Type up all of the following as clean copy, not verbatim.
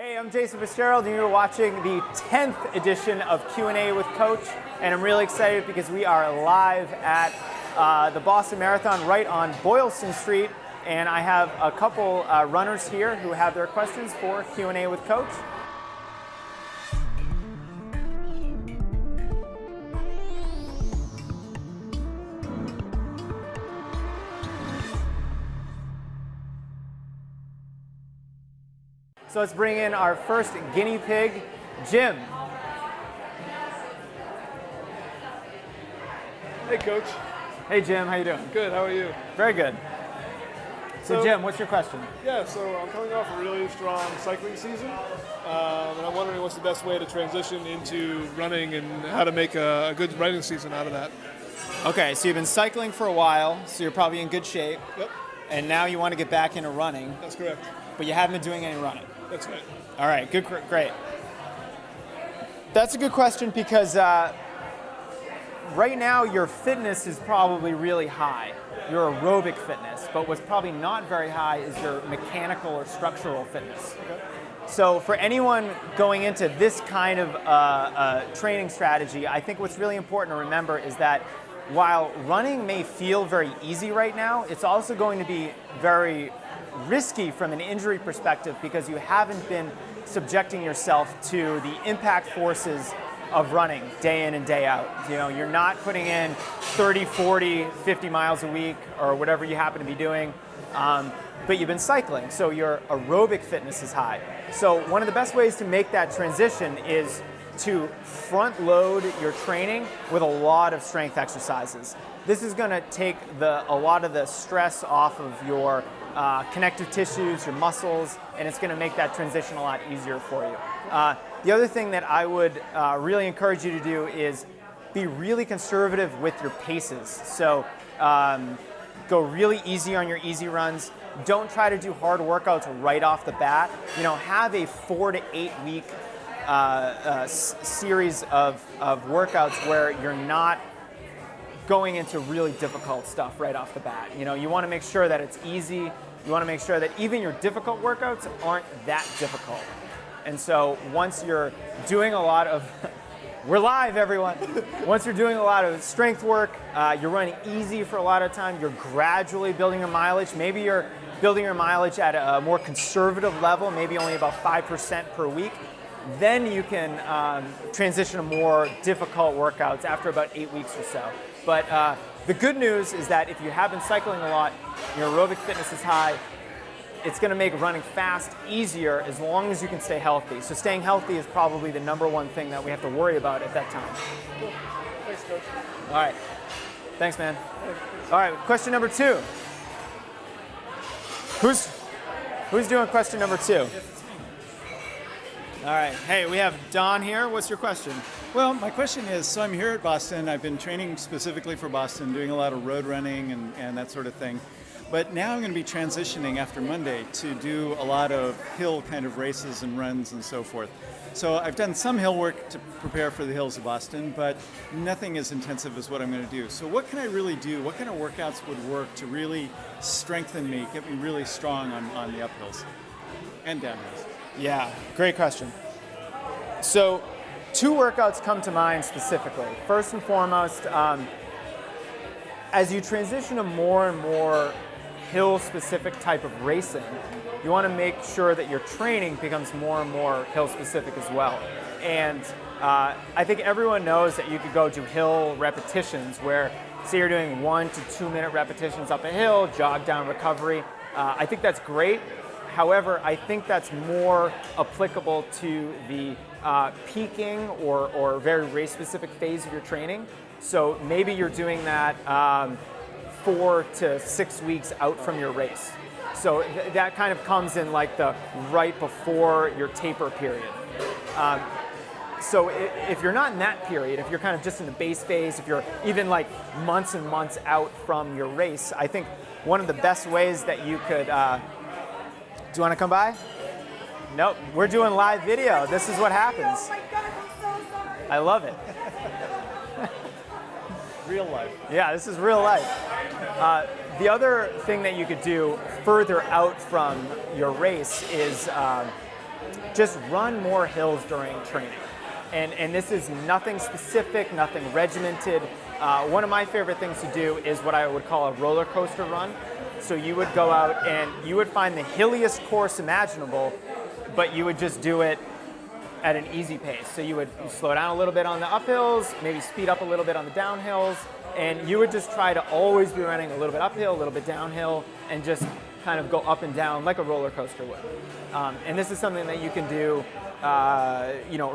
Hey, I'm Jason Fitzgerald, and you're watching the 10th edition of Q&A with Coach, and I'm really excited because we are live at the Boston Marathon right on Boylston Street, and I have a couple runners here who have their questions for Q&A with Coach. So let's bring in our first guinea pig, Jim. Hey, Coach. Hey, Jim, how you doing? Good, how are you? Very good. So Jim, what's your question? Yeah, so I'm coming off a really strong cycling season, and I'm wondering what's the best way to transition into running and how to make a good riding season out of that. Okay, so you've been cycling for a while, so you're probably in good shape. Yep. And now you want to get back into running. That's correct. But you haven't been doing any running. That's right. All right, good, great. That's a good question because right now your fitness is probably really high, your aerobic fitness, but what's probably not very high is your mechanical or structural fitness. Okay. So for anyone going into this kind of training strategy, I think what's really important to remember is that while running may feel very easy right now, it's also going to be very risky from an injury perspective because you haven't been subjecting yourself to the impact forces of running day in and day out. You know, you're not putting in 30, 40, 50 miles a week or whatever you happen to be doing, but you've been cycling, so your aerobic fitness is high. So one of the best ways to make that transition is to front load your training with a lot of strength exercises. This is going to take a lot of the stress off of your connective tissues, your muscles, and it's going to make that transition a lot easier for you. The other thing that I would really encourage you to do is be really conservative with your paces. So go really easy on your easy runs. Don't try to do hard workouts right off the bat. You know, have a 4 to 8 week series of workouts where you're not going into really difficult stuff right off the bat. You know, you want to make sure that it's easy. You want to make sure that even your difficult workouts aren't that difficult. And so once you're doing a lot of, we're live everyone. Once you're doing a lot of strength work, you're running easy for a lot of time, you're gradually building your mileage. Maybe you're building your mileage at a more conservative level, maybe only about 5% per week. Then you can transition to more difficult workouts after about 8 weeks or so. But the good news is that if you have been cycling a lot, your aerobic fitness is high, it's going to make running fast easier as long as you can stay healthy. So staying healthy is probably the #1 thing that we have to worry about at that time. Cool. Thanks, Coach. All right. Thanks, man. All right, question number 2. Who's doing question number 2? All right. Hey, we have Don here. What's your question? Well, my question is, so I'm here at Boston. I've been training specifically for Boston, doing a lot of road running and that sort of thing. But now I'm going to be transitioning after Monday to do a lot of hill kind of races and runs and so forth. So I've done some hill work to prepare for the hills of Boston, but nothing as intensive as what I'm going to do. So what can I really do? What kind of workouts would work to really strengthen me, get me really strong on the uphills and downhills? Yeah, great question. So 2 workouts come to mind specifically. First and foremost, as you transition to more and more hill-specific type of racing, you want to make sure that your training becomes more and more hill-specific as well. And I think everyone knows that you could go do hill repetitions where, say you're doing 1 to 2 minute repetitions up a hill, jog down recovery. I think that's great. However, I think that's more applicable to the peaking or very race-specific phase of your training. So maybe you're doing that 4 to 6 weeks out from your race. So that kind of comes in like the right before your taper period. So if you're not in that period, if you're kind of just in the base phase, if you're even like months and months out from your race, I think one of the best ways that you could do you want to come by? Nope, we're doing live video. This is what happens. Oh my God, I'm so sorry. I love it. Real life. Yeah, this is real life. The other thing that you could do further out from your race is just run more hills during training. And this is nothing specific, nothing regimented. One of my favorite things to do is what I would call a roller coaster run. So you would go out and you would find the hilliest course imaginable, but you would just do it at an easy pace. So you would slow down a little bit on the uphills, maybe speed up a little bit on the downhills, and you would just try to always be running a little bit uphill, a little bit downhill, and just kind of go up and down like a roller coaster would. And this is something that you can do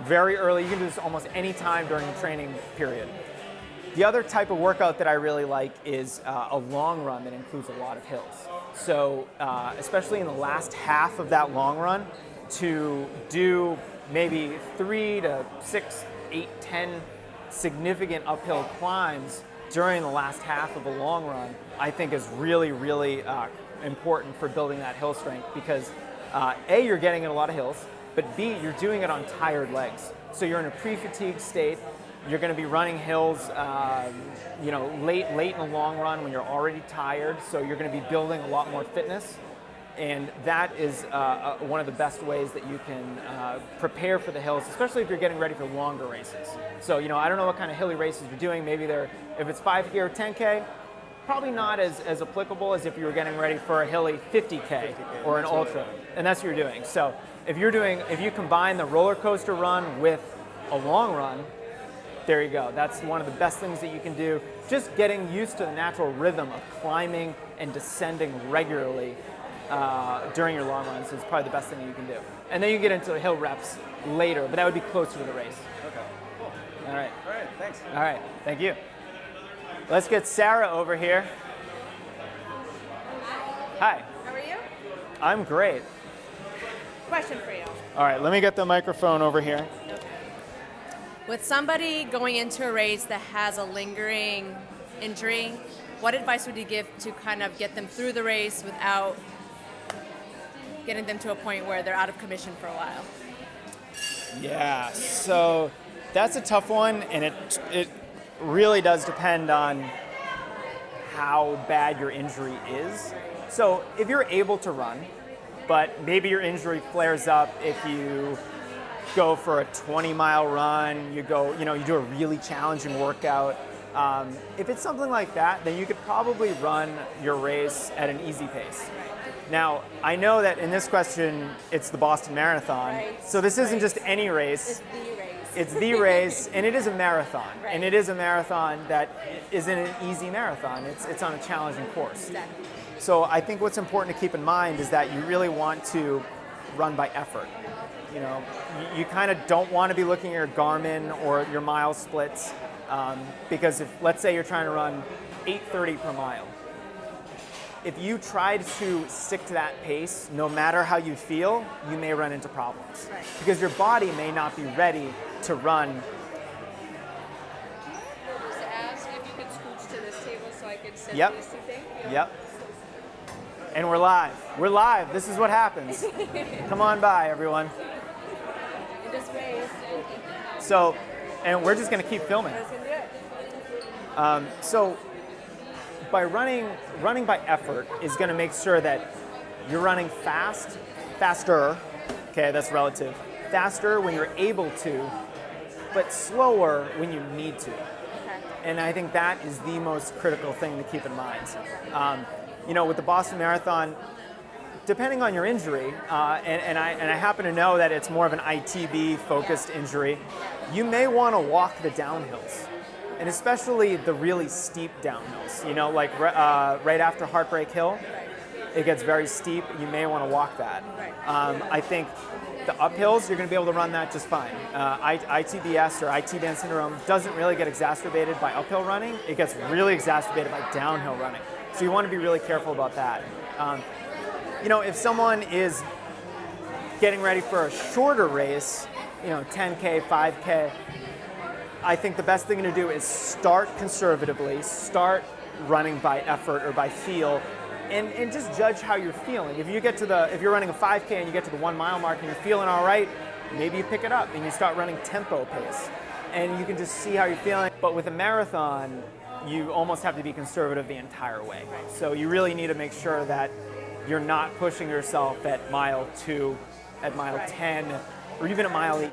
very early. You can do this almost any time during the training period. The other type of workout that I really like is a long run that includes a lot of hills. So especially in the last half of that long run, to do maybe 3 to 6, 8, 10 significant uphill climbs during the last half of a long run, I think is really, really important for building that hill strength because A, you're getting in a lot of hills, but B, you're doing it on tired legs. So you're in a pre-fatigue state. You're going to be running hills, late in the long run when you're already tired. So you're going to be building a lot more fitness, and that is one of the best ways that you can prepare for the hills, especially if you're getting ready for longer races. So I don't know what kind of hilly races you're doing. Maybe if it's 5K or 10K, probably not as applicable as if you were getting ready for a hilly 50K or an ultra, and that's what you're doing. So if you combine the roller coaster run with a long run, there you go. That's one of the best things that you can do. Just getting used to the natural rhythm of climbing and descending regularly during your long runs is probably the best thing you can do. And then you get into the hill reps later, but that would be closer to the race. Okay, cool. All right. All right, thanks. All right, thank you. Let's get Sarah over here. Hi. How are you? I'm great. Question for you. All right, let me get the microphone over here. With somebody going into a race that has a lingering injury, what advice would you give to kind of get them through the race without getting them to a point where they're out of commission for a while? Yeah, so that's a tough one, and it really does depend on how bad your injury is. So if you're able to run, but maybe your injury flares up if you go for a 20-mile run, you do a really challenging workout. If it's something like that, then you could probably run your race at an easy pace. Now, I know that in this question, it's the Boston Marathon, Right. so this isn't just any race. It's the race. It's the race, and it is a marathon. Right. And it is a marathon that isn't an easy marathon. It's on a challenging course. Exactly. So I think what's important to keep in mind is that you really want to run by effort. You kind of don't want to be looking at your Garmin or your mile splits because if, let's say you're trying to run 8:30 per mile, if you try to stick to that pace, no matter how you feel, you may run into problems. Right. Because your body may not be ready to run. Just ask if you could scooch to this table so I could send Yep. this to thing. Yep. And we're live. We're live. This is what happens. Come on by, everyone. And just raise. So, and we're just going to keep filming. Let's do it. So by running by effort is going to make sure that you're running faster, okay, that's relative, faster when you're able to, but slower when you need to. Okay. And I think that is the most critical thing to keep in mind. With the Boston Marathon, depending on your injury, and I happen to know that it's more of an ITB-focused injury, you may want to walk the downhills. And especially the really steep downhills, right after Heartbreak Hill, it gets very steep. You may want to walk that. I think the uphills, you're going to be able to run that just fine. ITBS or IT band syndrome doesn't really get exacerbated by uphill running. It gets really exacerbated by downhill running. So you want to be really careful about that. If someone is getting ready for a shorter race, 10K, 5K, I think the best thing to do is start conservatively, start running by effort or by feel, and just judge how you're feeling. If you're running a 5K and you get to the 1 mile mark and you're feeling all right, maybe you pick it up and you start running tempo pace. And you can just see how you're feeling. But with a marathon, you almost have to be conservative the entire way. So you really need to make sure that you're not pushing yourself at mile 2 at mile Right. 10 or even at mile 18.